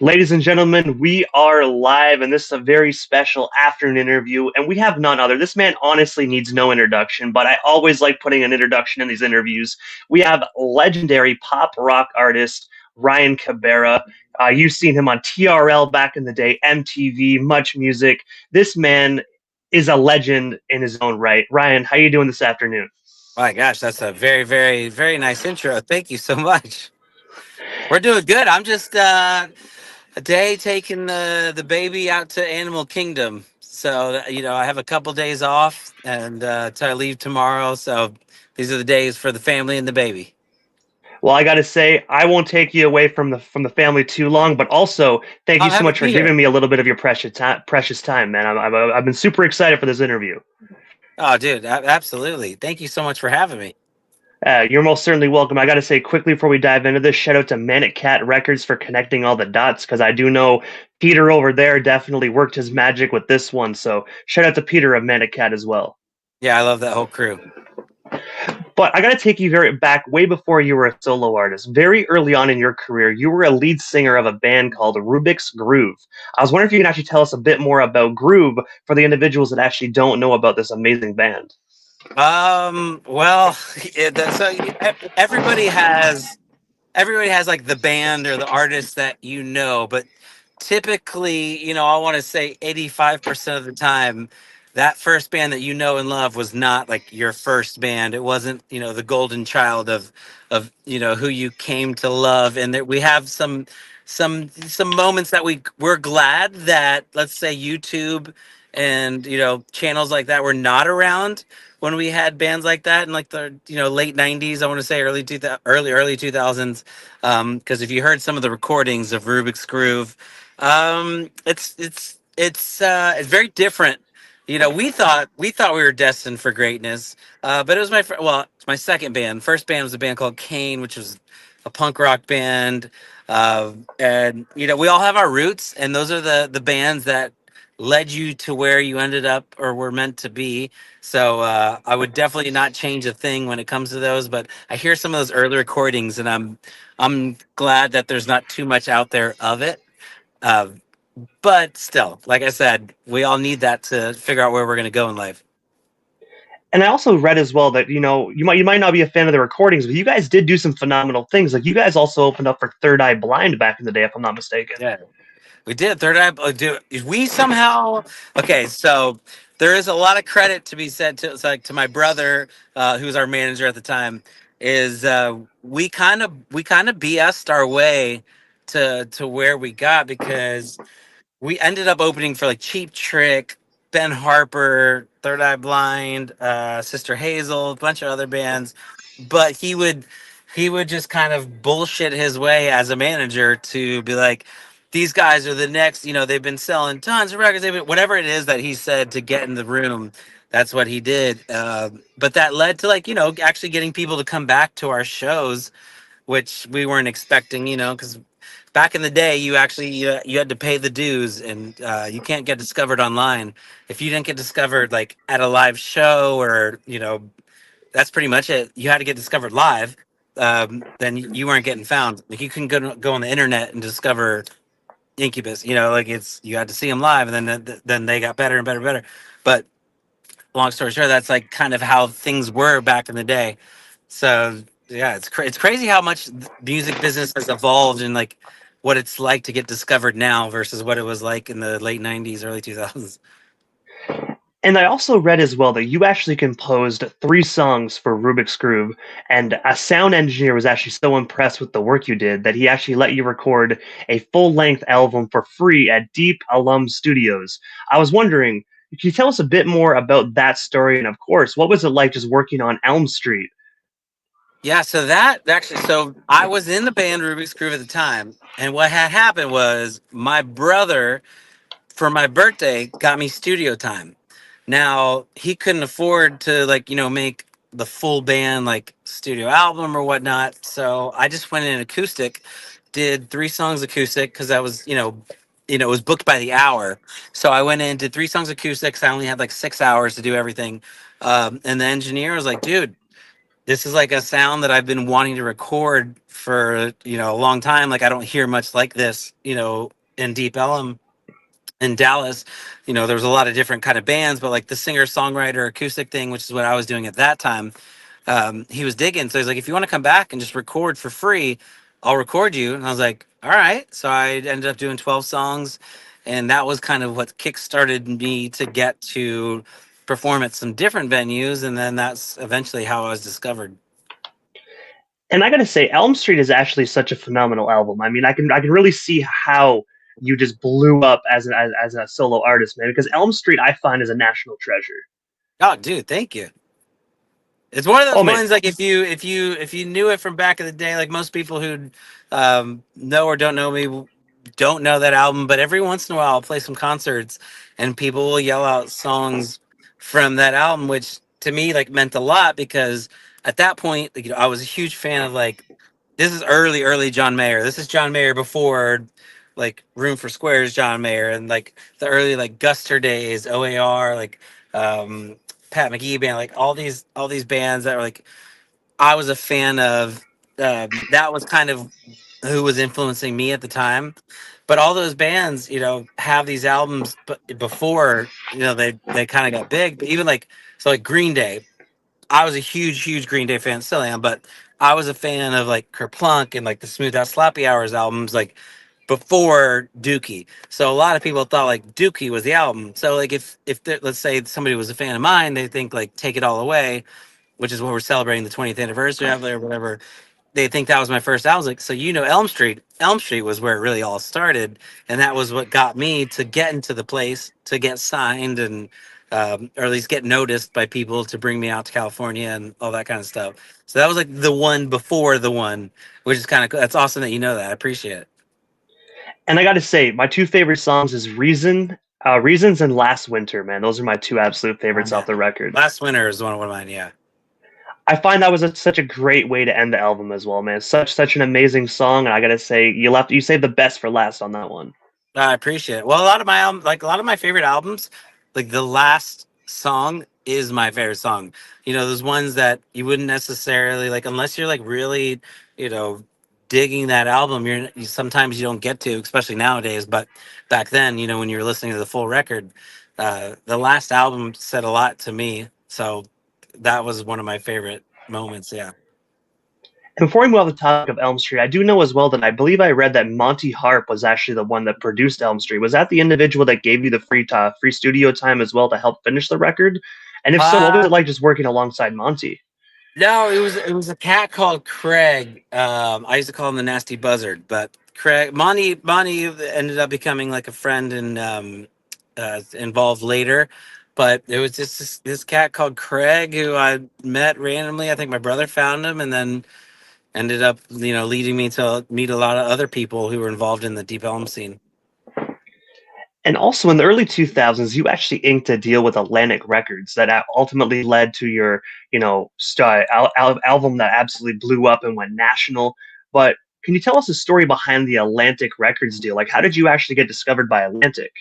Ladies and gentlemen, we are live, and this is a very special afternoon interview. And we have none other. This man honestly needs no introduction, but I always like putting an introduction in these interviews. We have legendary pop rock artist Ryan Cabrera. You've seen him on TRL back in the day, MTV, Much Music. This man is a legend in his own right. Ryan, how you doing this afternoon? My gosh, that's a very, very, very nice intro. Thank you so much. We're doing good. I'm just a day taking the baby out to Animal Kingdom. So I have a couple days off, and till I leave tomorrow. So these are the days for the family and the baby. Well, I got to say, I won't take you away from the family too long, but also thank you I'm so happy much to for be here. giving me a little bit of your precious time, man. I've been super excited for this interview. Oh, dude, absolutely. Thank you so much for having me. You're most certainly welcome. I got to say quickly before we dive into this, shout out to Manic Cat Records for connecting all the dots because I do know Peter over there definitely worked his magic with this one. So shout out to Peter of Manic Cat as well. Yeah, I love that whole crew. But I got to take you very back way before you were a solo artist. Very early on in your career, you were a lead singer of a band called Rubik's Groove. I was wondering if you can actually tell us a bit more about Groove for the individuals that actually don't know about this amazing band. Well, everybody has like the band or the artist that but typically, I want to say 85% of the time, that first band that you know and love was not like your first band. It wasn't, the golden child of who you came to love. And that we have some moments that we're glad that, let's say, YouTube and channels like that were not around when we had bands like that in like the late 90s. I want to say early 2000, early 2000s, because if you heard some of the recordings of Rubik's Groove, it's very different. We thought we were destined for greatness, but it was it's my second band. First band was a band called Kane, which was a punk rock band, and we all have our roots, and those are the bands that led you to where you ended up or were meant to be. So I would definitely not change a thing when it comes to those. But I hear some of those early recordings, and I'm glad that there's not too much out there of it. Uh, but still, like I said, we all need that to figure out where we're going to go in life. And I also read as well that you might not be a fan of the recordings, but you guys did do some phenomenal things. Like you guys also opened up for Third Eye Blind back in the day, if I'm not mistaken. Yeah, we did. Third Eye. Do we somehow? Okay, so there is a lot of credit to be said to, it's like, to my brother, who was our manager at the time. Is we kind of BS'd our way to where we got, because we ended up opening for like Cheap Trick, Ben Harper, Third Eye Blind, Sister Hazel, a bunch of other bands. But he would just kind of bullshit his way as a manager to be like, these guys are the next, they've been selling tons of records, whatever it is that he said to get in the room. That's what he did. But that led to, like, actually getting people to come back to our shows, which we weren't expecting, because back in the day, you had to pay the dues, and you can't get discovered online. If you didn't get discovered like at a live show, or that's pretty much it. You had to get discovered live. Then you weren't getting found. Like, you couldn't go on the internet and discover Incubus. Like, you had to see them live, and then they got better and better and better. But long story short, that's like kind of how things were back in the day. So yeah, it's crazy how much the music business has evolved, and like what it's like to get discovered now versus what it was like in the late 90s, early 2000s. And I also read as well that you actually composed three songs for Rubik's Groove, and a sound engineer was actually so impressed with the work you did that he actually let you record a full-length album for free at Deep Alum Studios. I was wondering, can you tell us a bit more about that story? And of course, what was it like just working on Elm Street? Yeah, so I was in the band Rubik's Groove at the time, and what had happened was my brother, for my birthday, got me studio time. Now, he couldn't afford to, like, make the full band like studio album or whatnot. So I just went in acoustic, did three songs acoustic, because that was, it was booked by the hour. So I went in, did three songs acoustics. I only had like 6 hours to do everything. And the engineer was like, dude, this is like a sound that I've been wanting to record for, a long time. Like I don't hear much like this, in Deep Ellum in Dallas. There was a lot of different kind of bands, but like the singer songwriter acoustic thing, which is what I was doing at that time, he was digging. So he's like, if you want to come back and just record for free, I'll record you. And I was like, all right. So I ended up doing 12 songs. And that was kind of what kickstarted me to get to perform at some different venues. And then that's eventually how I was discovered. And I gotta say, Elm Street is actually such a phenomenal album. I mean, I can really see how you just blew up as a solo artist, man. Because Elm Street, I find, is a national treasure. Oh, dude, thank you. It's one of Oh those man, ones like if you knew it from back in the day, like most people who know or don't know me don't know that album, but every once in a while I'll play some concerts and people will yell out songs from that album, which to me like meant a lot because at that point, like, I was a huge fan of like this is early John Mayer. This is John Mayer before like Room for Squares John Mayer and like the early like Guster days, OAR, like um Pat McGee band, like all these bands that were like I was a fan of. That was kind of who was influencing me at the time. But all those bands, have these albums, but before they kind of got big. But even like so, like Green Day, I was a huge Green Day fan, still am. But I was a fan of like Kerplunk and like the Smooth Out Sloppy Hours albums, like before Dookie. So a lot of people thought like Dookie was the album. So like let's say somebody was a fan of mine, they think like Take It All Away, which is what we're celebrating the 20th anniversary of or whatever. They think that was my first album. I was like, so Elm Street. Elm Street was where it really all started, and that was what got me to get into the place, to get signed, and or at least get noticed by people to bring me out to California and all that kind of stuff. So that was like the one before the one, which is kind of cool. That's awesome that you know that. I appreciate it. and I gotta say, my two favorite songs is Reasons, and Last Winter. Man, those are my two absolute Oh, favorites off man. the record. Last Winter is one of mine. Yeah. I find that was such a great way to end the album as well, man. Such an amazing song, and I gotta say, you saved the best for last on that one. I appreciate it. Well, a lot of my like a lot of my favorite albums, like the last song is my favorite song. Those ones that you wouldn't necessarily like unless you're like really, you know, digging that album. Sometimes you don't get to, especially nowadays. But back then, when you were listening to the full record, the last album said a lot to me. So that was one of my favorite moments. Yeah. And before we move on the topic of Elm Street, I do know as well that I believe I read that Monty Harp was actually the one that produced Elm Street. Was that the individual that gave you the free studio time as well to help finish the record? And if so, what was Uh, it like just working alongside Monty? No, it was a cat called Craig. I used to call him the Nasty Buzzard, but Craig Monty ended up becoming like a friend and involved later. But it was just this cat called Craig who I met randomly. I think my brother found him, and then ended up leading me to meet a lot of other people who were involved in the Deep Elm scene. And also in the early 2000s, you actually inked a deal with Atlantic Records that ultimately led to your, album that absolutely blew up and went national. But can you tell us the story behind the Atlantic Records deal? Like, how did you actually get discovered by Atlantic?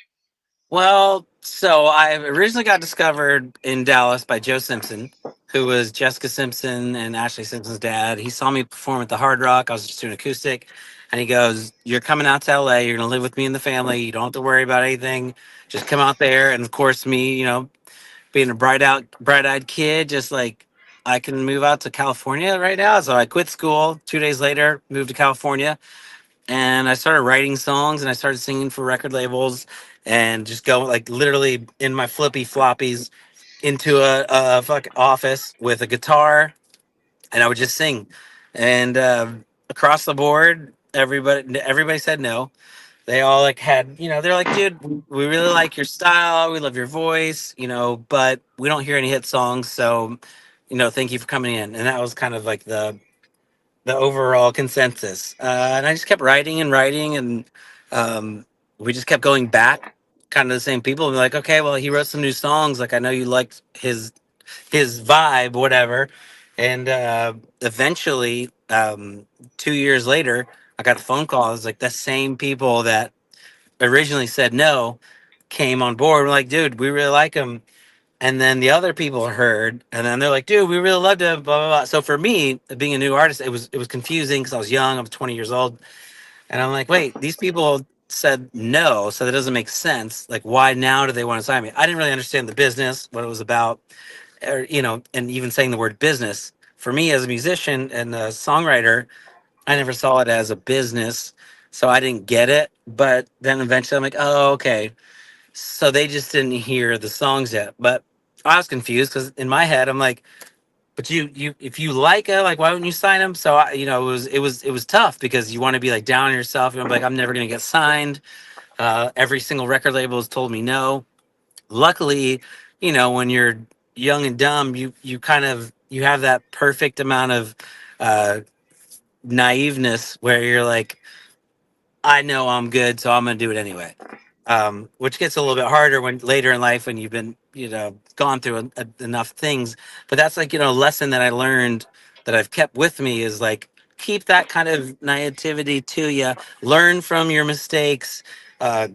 Well, so I originally got discovered in Dallas by Joe Simpson, who was Jessica Simpson and Ashley Simpson's dad. He saw me perform at the Hard Rock. I was just doing acoustic. And he goes, "You're coming out to LA. You're going to live with me and the family. You don't have to worry about anything. Just come out there." And of course, me, being a bright eyed kid, just like I can move out to California right now. So I quit school. 2 days later, moved to California and I started writing songs and I started singing for record labels and just go like literally in my flippy floppies into a fuck office with a guitar and I would just sing. And across the board, everybody said no. They all like had, they're like, dude, we really like your style, we love your voice, but we don't hear any hit songs, so thank you for coming in. And that was kind of like the overall consensus. And I just kept writing and writing, and we just kept going back, kind of the same people. And be like, okay, well, he wrote some new songs. Like I know you liked his vibe, whatever. And eventually, 2 years later, I got a phone call. It was like the same people that originally said no came on board. We're like, dude, we really like him And then the other people heard, and then they're like, "Dude, we really loved it." Blah blah blah. So for me, being a new artist, it was confusing because I was young. I was 20 years old, and I'm like, "Wait, these people said no, so that doesn't make sense. Like, why now do they want to sign me?" I didn't really understand the business, what it was about, or and even saying the word business for me as a musician and a songwriter, I never saw it as a business, so I didn't get it. But then eventually, I'm like, "Oh, okay." So they just didn't hear the songs yet, but I was confused because in my head I'm like, but if you like it, like why wouldn't you sign them? So it was tough because you want to be like down on yourself. I'm like, I'm never gonna get signed. Every single record label has told me no. Luckily, when you're young and dumb, you kind of you have that perfect amount of uh, naiveness where you're like, I know I'm good, so I'm gonna do it anyway. Which gets a little bit harder when later in life when you've been gone through enough things. But that's like a lesson that I learned that I've kept with me is like keep that kind of naivety to you. Learn from your mistakes.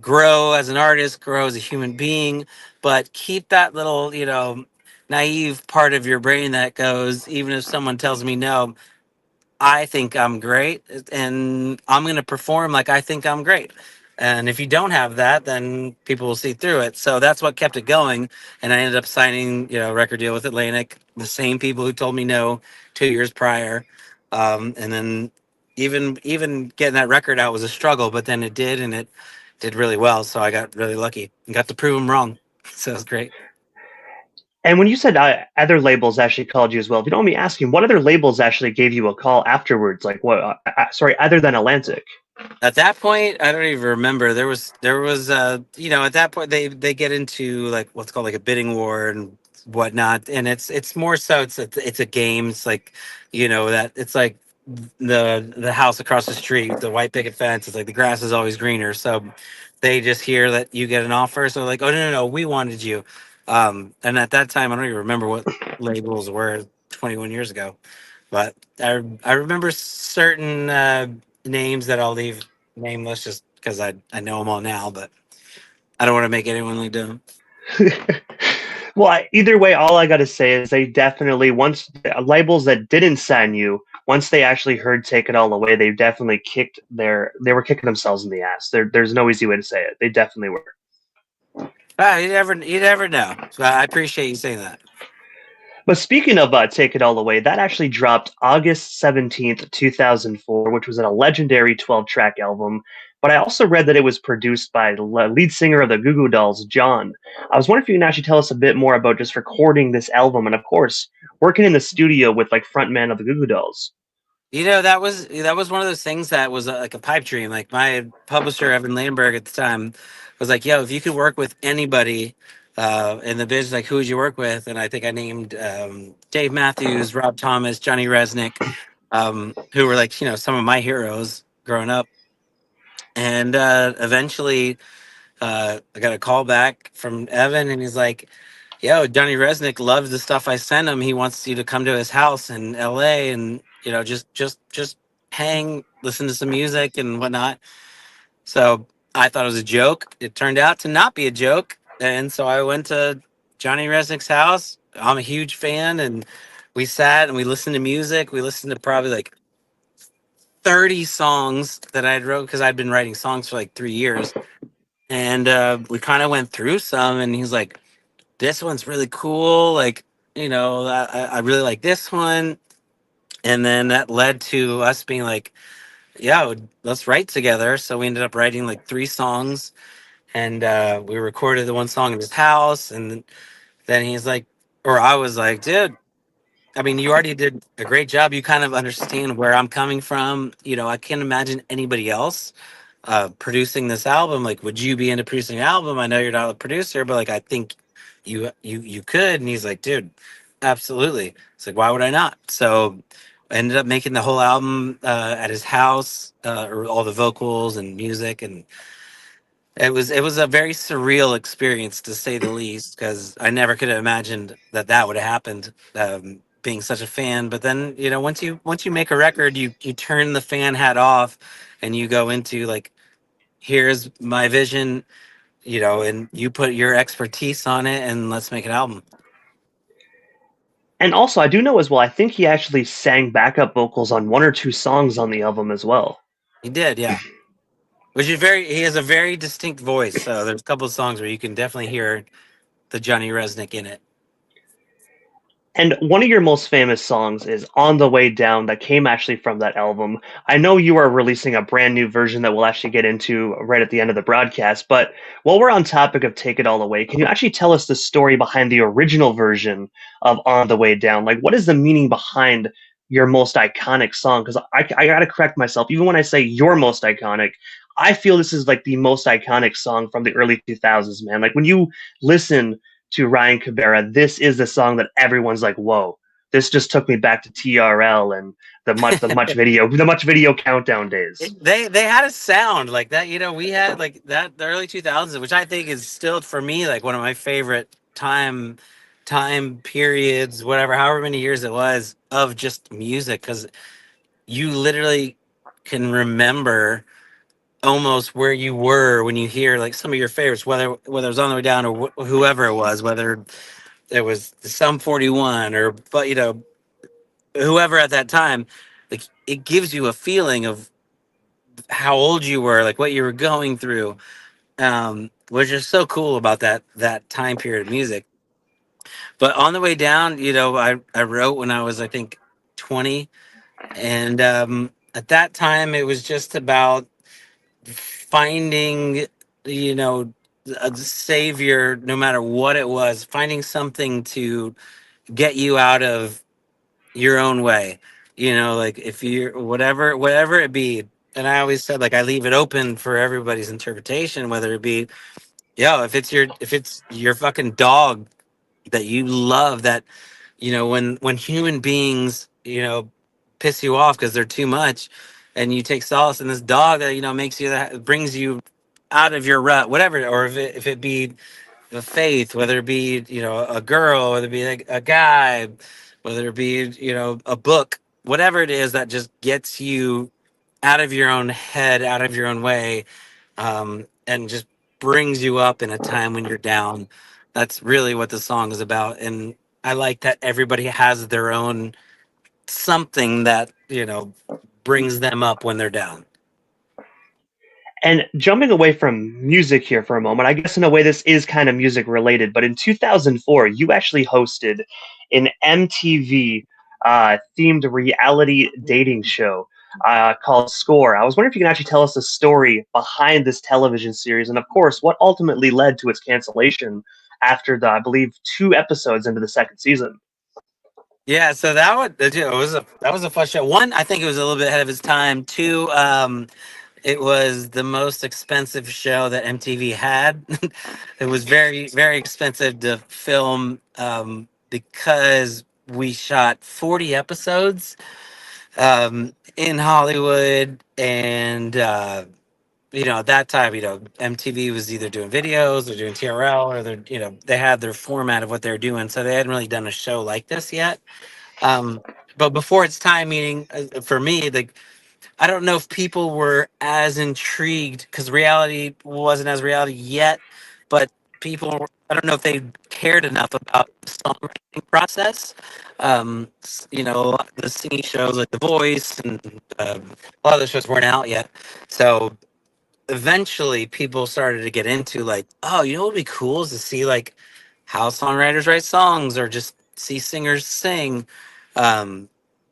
Grow as an artist. Grow as a human being. But keep that little naive part of your brain that goes even if someone tells me no. I think I'm great and I'm going to perform like I think I'm great. And if you don't have that, then people will see through it. So that's what kept it going. And I ended up signing, a record deal with Atlantic, the same people who told me no 2 years prior. And then even getting that record out was a struggle, but then it did, and it did really well. So I got really lucky and got to prove them wrong. So it was great. And when you said other labels actually called you as well, if you don't mind me asking, what other labels actually gave you a call afterwards? Like what? Sorry, other than Atlantic. At that point, I don't even remember. There was at that point they get into like what's called like a bidding war and whatnot, and it's more so it's a game. It's like that it's like the house across the street, the white picket fence. It's like the grass is always greener. So they just hear that you get an offer, so they're like, oh no, we wanted you. And at that time, I don't even remember what labels were 21 years ago. But I remember certain names that I'll leave nameless just because I know them all now. But I don't want to make anyone look dumb. Well, either way, all I got to say is they definitely once labels that didn't sign you, once they actually heard "Take It All Away," they definitely they were kicking themselves in the ass. There's no easy way to say it. They definitely were. You never know. So I appreciate you saying that. But speaking of "Take It All Away," that actually dropped August 17th, 2004, which was a legendary 12-track album. But I also read that it was produced by the lead singer of the Goo Goo Dolls, John. I was wondering if you can actually tell us a bit more about just recording this album and, of course, working in the studio with like frontman of the Goo Goo Dolls. That was one of those things that was like a pipe dream. Like my publisher Evan Landberg at the time was like, "Yo, if you could work with anybody in the business, like who would you work with?" And I think I named Dave Matthews, Rob Thomas, Johnny Resnick, who were like some of my heroes growing up. And eventually, I got a call back from Evan, and he's like, "Yo, Johnny Resnick loves the stuff I sent him. He wants you to come to his house in L.A. and just hang, listen to some music and whatnot." So I thought it was a joke. It turned out to not be a joke, and so I went to Johnny Resnick's house. I'm a huge fan, and we sat and we listened to music. We listened to probably like 30 songs that I'd wrote because I'd been writing songs for like 3 years, and we kind of went through some, and he's like, this one's really cool. Like, I really like this one. And then that led to us being like, yeah, let's write together. So we ended up writing like 3 songs, and we recorded the one song in his house. And then he's like, or I was like, dude, I mean, you already did a great job. You kind of understand where I'm coming from. I can't imagine anybody else producing this album. Like, would you be into producing an album? I know you're not a producer, but like I think you could. And he's like, dude, absolutely. It's like, why would I not? So I ended up making the whole album at his house, or all the vocals and music, and it was a very surreal experience to say the least, because I never could have imagined that that would have happened. Being such a fan, but then once you make a record, you turn the fan hat off, and you go into like, here's my vision, and you put your expertise on it, and let's make an album. And also, I do know as well, I think he actually sang backup vocals on one or two songs on the album as well. He did, yeah. Which is very. He has a very distinct voice. So there's a couple of songs where you can definitely hear the Johnny Resnick in it. And one of your most famous songs is On the Way Down, that came actually from that album. I know you are releasing a brand new version that we'll actually get into right at the end of the broadcast, but while we're on topic of Take It All Away, can you actually tell us the story behind the original version of On the Way Down? Like, what is the meaning behind your most iconic song? Because I got to correct myself. Even when I say your most iconic, I feel this is like the most iconic song from the early 2000s, man. Like, when you listen to Ryan Cabrera, this is the song that everyone's like, "Whoa, this just took me back to TRL and the much video countdown days." They had a sound like that. You know, we had like that the early 2000s, which I think is still for me like one of my favorite time periods, whatever, however many years it was of just music, because you literally can remember almost where you were when you hear like some of your favorites, whether it was On the Way Down or whoever it was, whether it was Sum 41 or but whoever at that time. Like it gives you a feeling of how old you were, like what you were going through, which is so cool about that time period of music. But On the Way Down, I wrote when I was, I think, 20, and at that time it was just about finding, you know, a savior, no matter what it was, finding something to get you out of your own way. Like if you're whatever it be. And I always said, like, I leave it open for everybody's interpretation, whether it be, if it's your fucking dog that you love, that, when human beings, piss you off because they're too much, and you take solace in this dog that, makes you, that brings you out of your rut, whatever. Or if it be the faith, whether it be, a girl, whether it be like a guy, whether it be, a book, whatever it is that just gets you out of your own head, out of your own way, and just brings you up in a time when you're down. That's really what the song is about. And I like that everybody has their own something that, brings them up when they're down. And jumping away from music here for a moment, I guess in a way this is kind of music related, but in 2004, you actually hosted an MTV themed reality dating show called Score. I was wondering if you can actually tell us the story behind this television series, and of course, what ultimately led to its cancellation after the, I believe, two episodes into the second season. Yeah, so that was a fun show. One, I think it was a little bit ahead of its time. Two, it was the most expensive show that MTV had. It was very, very expensive to film, because we shot 40 episodes, in Hollywood. And, at that time, MTV was either doing videos or doing TRL, or they had their format of what they were doing. So they hadn't really done a show like this yet. Um, but before its time, meaning, for me, like, I don't know if people were as intrigued because reality wasn't as reality yet, but I don't know if they cared enough about the songwriting process. The singing shows like The Voice, and a lot of the shows weren't out yet. So eventually people started to get into, like, oh, what would be cool is to see like how songwriters write songs, or just see singers sing. um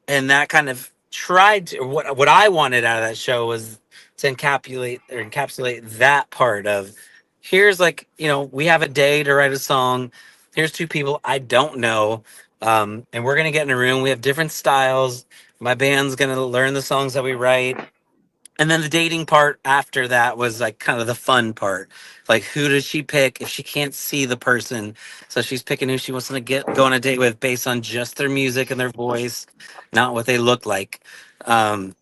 and that kind of tried to, what I wanted out of that show was to encapsulate that part of, here's, like, we have a day to write a song. Here's two people I don't know, and we're gonna get in a room. We have different styles. My band's gonna learn the songs that we write, and then the dating part after that was like kind of the fun part. Like, who does she pick if she can't see the person? So she's picking who she wants to go on a date with based on just their music and their voice, not what they look like. Um,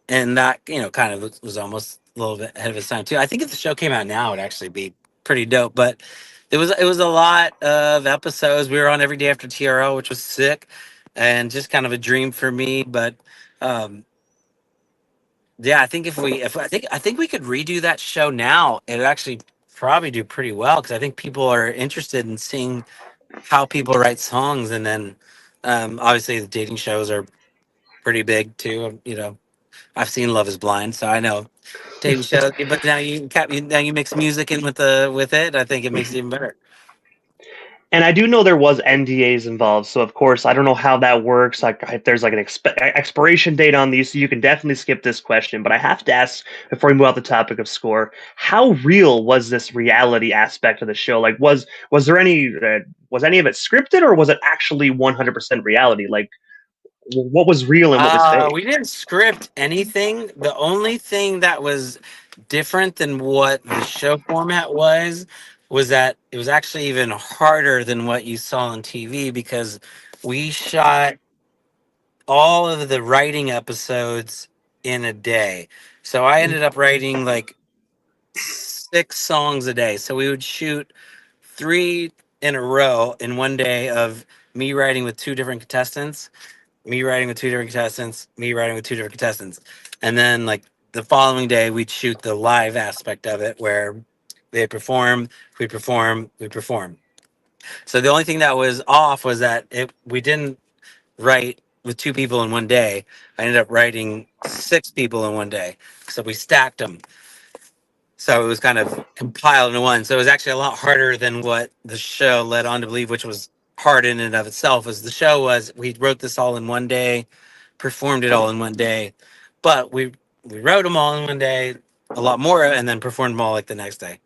and that, kind of was almost a little bit ahead of its time too. I think if the show came out now, it'd actually be pretty dope. But it was a lot of episodes. We were on every day after TRL, which was sick and just kind of a dream for me. But um, yeah, I think if I think we could redo that show now, it'd actually probably do pretty well, because I think people are interested in seeing how people write songs, and then Obviously, the dating shows are pretty big too. I've seen Love Is Blind, so I know dating shows. But now now you mix music in with it. I think it makes it even better. And I do know there was NDAs involved, so of course I don't know how that works. Like if there's like an expiration date on these, so you can definitely skip this question. But I have to ask before we move out the topic of score, how real was this reality aspect of the show? Like, was there any was any of it scripted, or was it actually 100% reality? Like, what was real and what was fake? We didn't script anything. The only thing that was different than what the show format was that it was actually even harder than what you saw on TV because we shot all of the writing episodes in a day. So I ended up writing like 6 songs a day. So we would shoot 3 in a row in one day of me writing with 2 different contestants, me writing with 2 different contestants, me writing with 2 different contestants. And then like the following day we'd shoot the live aspect of it where they perform, we perform. So the only thing that was off was that we didn't write with 2 people in one day. I ended up writing 6 people in one day. So we stacked them. So it was kind of compiled into one. So it was actually a lot harder than what the show led on to believe, which was hard in and of itself. As the show was, we wrote this all in one day, performed it all in one day, but we wrote them all in one day, a lot more, and then performed them all like the next day.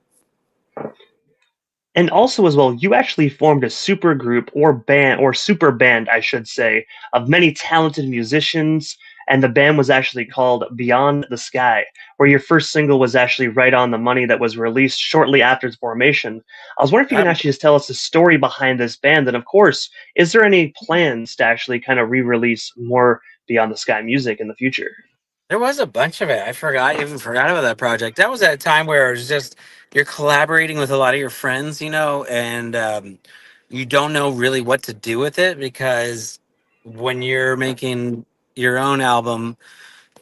And also as well, you actually formed a super group or band or super band, I should say, of many talented musicians. And the band was actually called Beyond the Sky, where your first single was actually Right on the Money that was released shortly after its formation. I was wondering if you can Um, actually just tell us the story behind this band. And of course, is there any plans to actually kind of re release more Beyond the Sky music in the future? there was a bunch of it. Even forgot about that project. That was at a time where it was just you're collaborating with a lot of your friends, and you don't know really what to do with it because when you're making your own album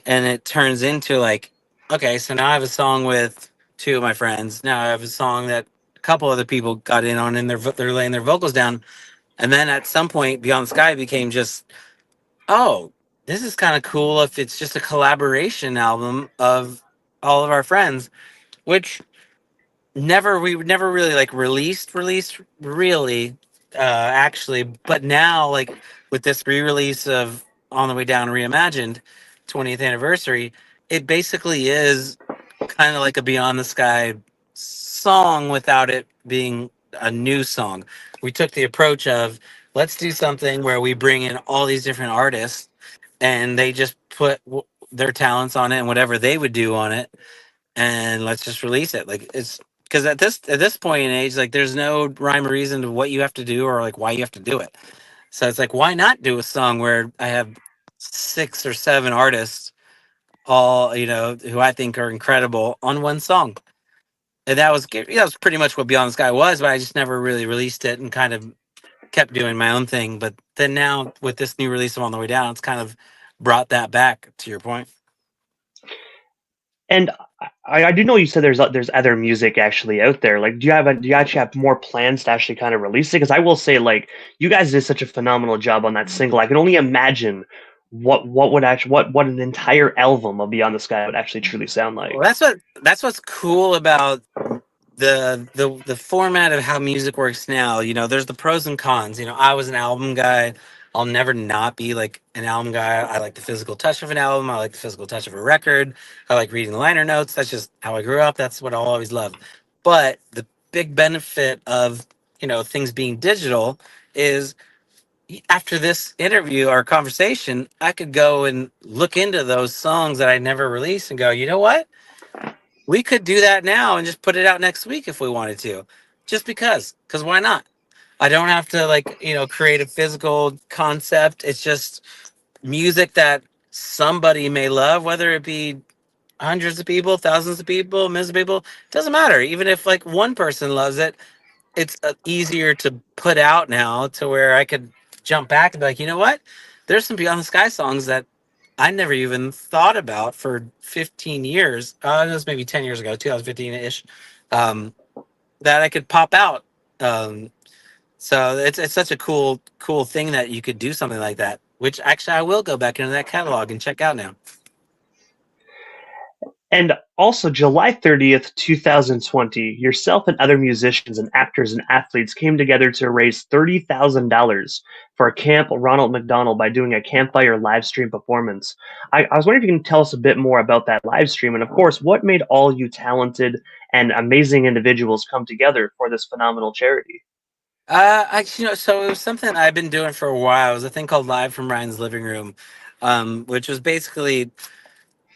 and it turns into like, okay, so now I have a song with 2 of my friends. Now I have a song that a couple other people got in on, and they're laying their vocals down. And then at some point, Beyond the Sky became just, oh, this is kind of cool if it's just a collaboration album of all of our friends, which we never really like released really actually, but now like with this re-release of On the Way Down Reimagined 20th anniversary, it basically is kind of like a Beyond the Sky song without it being a new song. We took the approach of let's do something where we bring in all these different artists and they just put their talents on it and whatever they would do on it, and let's just release it. Like it's because at this point in age, like there's no rhyme or reason to what you have to do or like why you have to do it. So it's like why not do a song where I have 6 or 7 artists, all who I think are incredible on one song. And that was pretty much what Beyond the Sky was, but I just never really released it and kind of kept doing my own thing. But then now with this new release of On the Way Down, it's kind of brought that back to your point. And I do know you said there's other music actually out there. Like, do you actually have more plans to actually kind of release it? Because I will say, like, you guys did such a phenomenal job on that single. I can only imagine what would actually what an entire album of Beyond the Sky would actually truly sound Well, like. that's what's cool about the format of how music works now. There's the pros and cons. I was an album guy. I'll never not be like an album guy. I like the physical touch of an album. I like the physical touch of a record. I like reading the liner notes. That's just how I grew up. That's what I'll always love. But the big benefit of things being digital is after this interview or conversation, I could go and look into those songs that I never released and go, you know what? We could do that now and just put it out next week if we wanted to. Just because why not? I don't have to like, create a physical concept. It's just music that somebody may love, whether it be hundreds of people, thousands of people, millions of people. Doesn't matter. Even if like one person loves it, it's easier to put out now to where I could jump back and be like, you know what? There's some Beyond the Sky songs that I never even thought about for 15 years. It was maybe 10 years ago, 2015 ish, that I could pop out. Um, So it's such a cool thing that you could do something like that. Which actually I will go back into that catalog and check out now. And also, July 30th, 2020, yourself and other musicians and actors and athletes came together to raise $30,000 for Camp Ronald McDonald by doing a campfire live stream performance. I was wondering if you can tell us a bit more about that live stream, and of course, what made all you talented and amazing individuals come together for this phenomenal charity? So it was something I've been doing for a while. It was a thing called Live from Ryan's Living Room, which was basically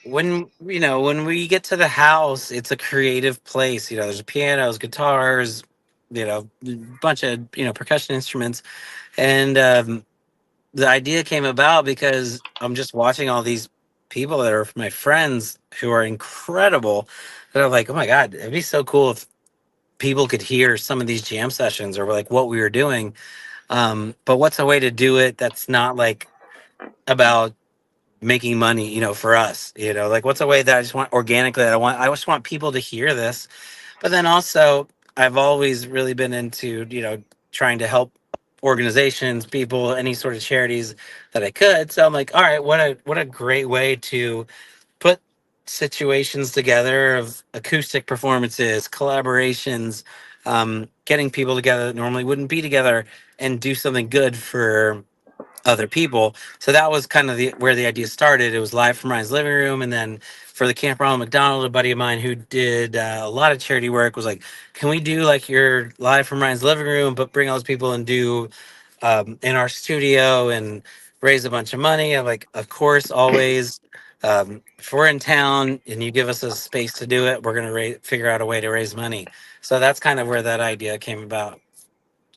when we get to the house, it's a creative place. There's pianos, guitars, a bunch of percussion instruments, and the idea came about because I'm just watching all these people that are my friends who are incredible. That I'm like, oh my god, it'd be so cool if people could hear some of these jam sessions or like what we were doing. But what's a way to do it that's not like about making money, for us, like what's a way that I just want organically that I just want people to hear this. But then also I've always really been into, trying to help organizations, people, any sort of charities that I could. So I'm like, all right, what a great way to put situations together of acoustic performances, collaborations, getting people together that normally wouldn't be together and do something good for other people. So that was kind of where the idea started. It was Live from Ryan's Living Room, and then for the Camp Ronald McDonald, a buddy of mine who did a lot of charity work was like, "Can we do like your Live from Ryan's Living Room, but bring all those people and do in our studio and raise a bunch of money?" I'm like, "Of course, always." If we're in town and you give us a space to do it, we're gonna figure out a way to raise money. So that's kind of where that idea came about,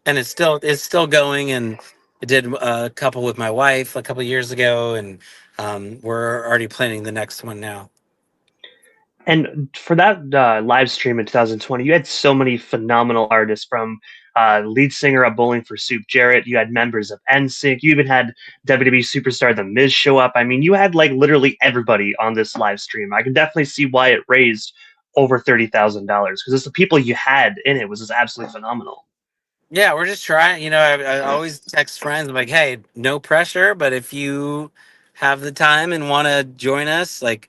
and it's still going. And I did a couple with my wife a couple years ago, and we're already planning the next one now. And for that live stream in 2020, you had so many phenomenal artists from lead singer of Bowling for Soup, Jarrett. You had members of NSYNC. You even had WWE superstar The Miz show up. I mean, you had like literally everybody on this live stream. I can definitely see why it raised over $30,000 because it's the people you had in it was just absolutely phenomenal. Yeah, we're just trying. I always text friends. I'm like, hey, no pressure, but if you have the time and want to join us, like,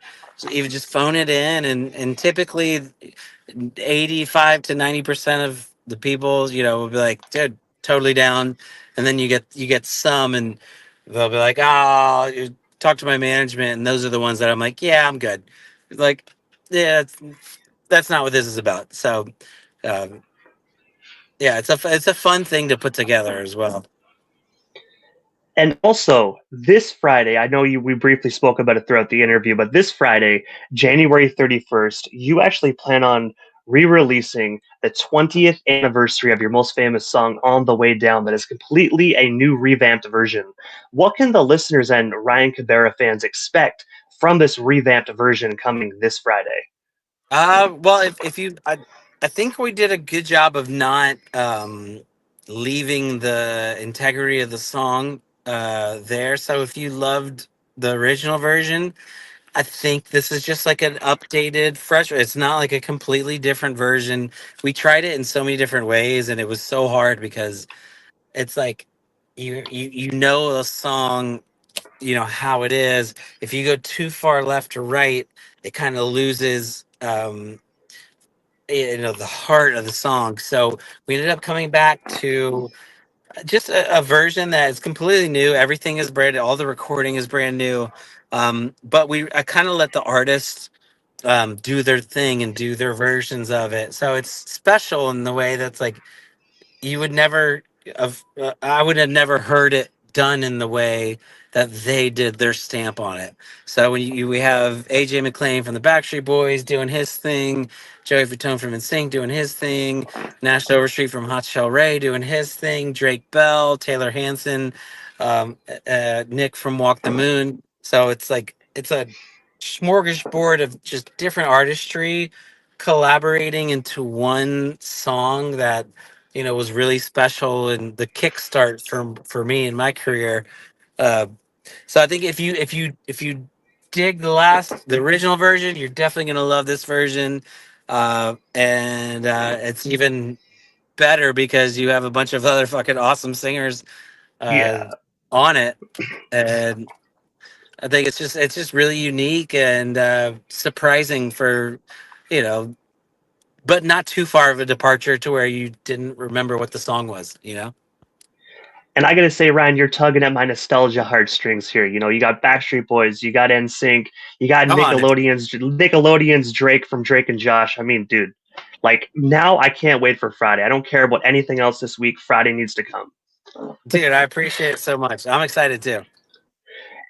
even just phone it in. And typically, 85 to 90% of the people, will be like, dude, totally down. And then you get some, and they'll be like, oh, talk to my management, and those are the ones that I'm like, yeah, I'm good. Like, yeah, that's not what this is about. So. Um, yeah, it's a fun thing to put together as well. And also, this Friday, I know we briefly spoke about it throughout the interview, but this Friday, January 31st, you actually plan on re-releasing the 20th anniversary of your most famous song, On the Way Down, that is completely a new revamped version. What can the listeners and Ryan Cabrera fans expect from this revamped version coming this Friday? Well, if you, I think we did a good job of not leaving the integrity of the song there. So if you loved the original version, I think this is just like an updated, fresh. It's not like a completely different version. We tried it in so many different ways, and it was so hard because it's like you know a song, how it is. If you go too far left or right, it kind of loses the heart of the song. So we ended up coming back to just a version that is completely new. Everything is brand, all the recording is brand new. But I kind of let the artists do their thing and do their versions of it, so it's special in the way that's like you would never I would have never heard it done in the way that they did their stamp on it. So we have AJ McLean from the Backstreet Boys doing his thing, Joey Fatone from NSYNC doing his thing, Nash Overstreet from Hot Shell Ray doing his thing, Drake Bell, Taylor Hanson, Nick from Walk the Moon. So it's like it's a smorgasbord of just different artistry collaborating into one song that was really special and the kickstart for me in my career. Uh, so I think if you dig the original version, you're definitely gonna love this version. And it's even better because you have a bunch of other fucking awesome singers uh, Yeah. on it, and I think it's just really unique and surprising for, you know, but not too far of a departure to where you didn't remember what the song was. You know, And I gotta say, Ryan, you're tugging at my nostalgia heartstrings here. You know, you got Backstreet Boys, you got NSYNC, you got come on, Nickelodeon's Drake from Drake and Josh. I mean, dude, like now I can't wait for Friday. I don't care about anything else this week. Friday needs to come. dude, I appreciate it so much. I'm excited too.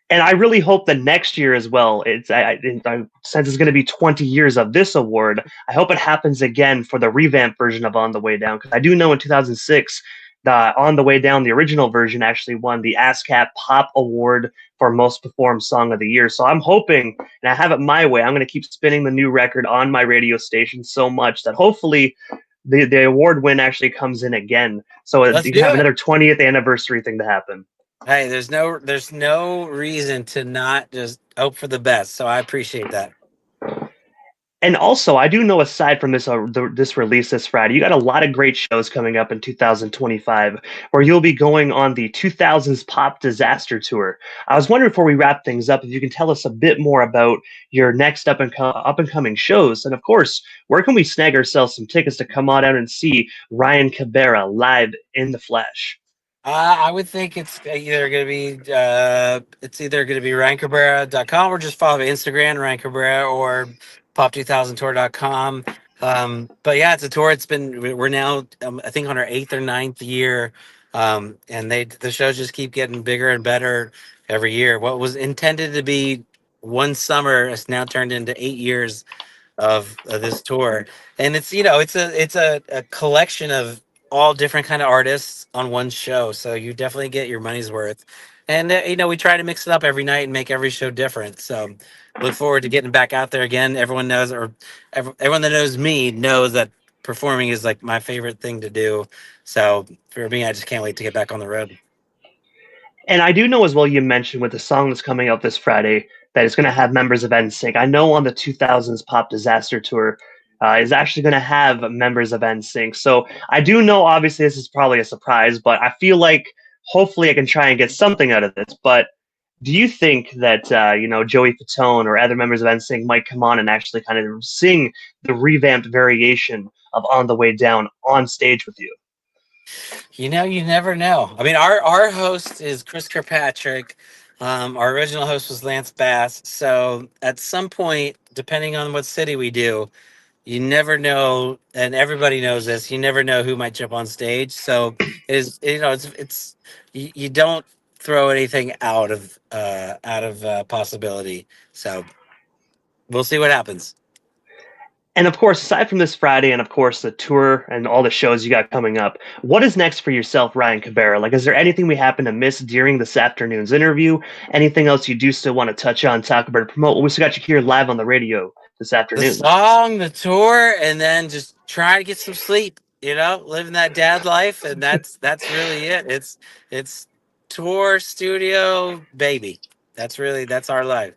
And I really hope that next year as well. Since it's going to be 20 years of this award, I hope it happens again for the revamped version of On the Way Down. Because I do know in 2006, the On the Way Down, the original version, actually won the ASCAP Pop Award for Most Performed Song of the Year. So I'm hoping, and I have it my way, I'm going to keep spinning the new record on my radio station so much that hopefully the award win actually comes in again. So Let's you can do have it. another 20th anniversary thing to happen. Hey, there's no reason to not just hope for the best. So I appreciate that. And also, I do know aside from this release this Friday, you got a lot of great shows coming up in 2025, where you'll be going on the 2000s Pop Disaster Tour. I was wondering before we wrap things up if you can tell us a bit more about your next up and coming shows, and of course, where can we snag ourselves some tickets to come on out and see Ryan Cabrera live in the flesh? I would think it's either gonna be ryancabrera.com or just follow me Instagram Ryan Cabrera or pop2000tour.com. But yeah, it's a tour. We're now I think on our eighth or ninth year, and the shows just keep getting bigger and better every year. What was intended to be one summer has now turned into 8 years of this tour, and it's a collection of all different kind of artists on one show, so you definitely get your money's worth. And we try to mix it up every night and make every show different. So look forward to getting back out there again. Everyone knows, everyone that knows me knows that performing is like my favorite thing to do. So for me, I just can't wait to get back on the road. And I do know as well you mentioned with the song that's coming out this Friday that it's going to have members of NSYNC. I know on the 2000s Pop Disaster Tour is actually going to have members of NSYNC. So I do know obviously this is probably a surprise, but I feel like hopefully I can try and get something out of this. But do you think that Joey Fatone or other members of NSYNC might come on and actually kind of sing the revamped variation of On the Way Down on stage with you? You never know. I mean, our host is Chris Kirkpatrick. Our original host was Lance Bass. So at some point, depending on what city we do, you never know, and everybody knows this. You never know who might jump on stage. So you don't throw anything out of possibility. So we'll see what happens. And of course, aside from this Friday and of course the tour and all the shows you got coming up, what is next for yourself, Ryan Cabrera? Like, is there anything we happen to miss during this afternoon's interview? Anything else you do still want to touch on, talk about, promote? Well, we still got you here live on the radio this The afternoon. song, the tour, and then just try to get some sleep. Living that dad life, and that's really it. It's tour, studio, baby. That's our life.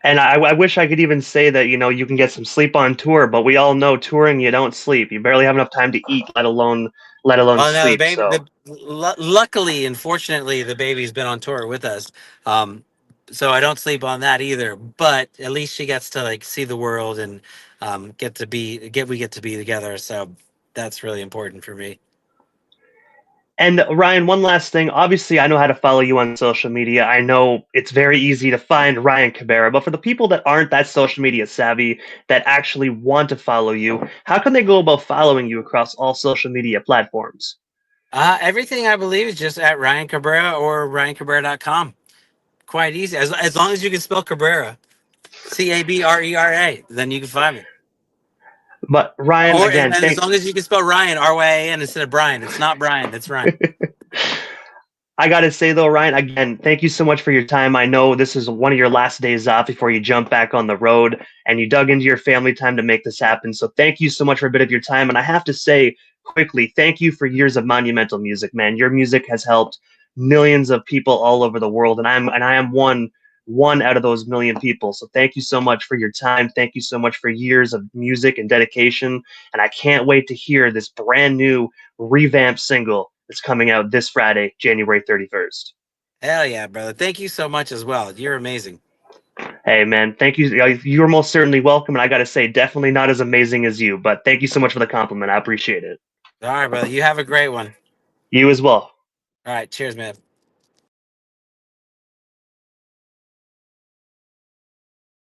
And I wish I could even say that, you can get some sleep on tour, but we all know touring, you don't sleep. You barely have enough time to eat, let alone Oh no, the sleep. baby. So Luckily and fortunately, the baby's been on tour with us, um, so I don't sleep on that either. But at least she gets to like see the world and we get to be together. So that's really important for me. And Ryan, one last thing. Obviously, I know how to follow you on social media. I know it's very easy to find Ryan Cabrera, but for the people that aren't that social media savvy, that actually want to follow you, how can they go about following you across all social media platforms? Everything I believe is just at Ryan Cabrera or ryancabrera.com. Quite easy. As long as you can spell Cabrera, Cabrera, then you can find me. But Ryan, Or and, again, and as thank long as you can spell Ryan Ryan instead of Brian, it's not Brian, it's Ryan. I got to say though, Ryan, again, thank you so much for your time. I know this is one of your last days off before you jump back on the road, and you dug into your family time to make this happen. So thank you so much for a bit of your time. And I have to say quickly, thank you for years of monumental music, man. Your music has helped millions of people all over the world, and I am one one out of those million people. So thank you so much for your time. Thank you so much for years of music and dedication. And I can't wait to hear this brand new revamped single that's coming out this Friday, January 31st. Hell yeah, brother. Thank you so much as well. You're amazing. Hey, man, thank you. You're most certainly welcome. And I got to say, definitely not as amazing as you, but thank you so much for the compliment. I appreciate it. All right, brother. You have a great one. You as well. All right. Cheers, man.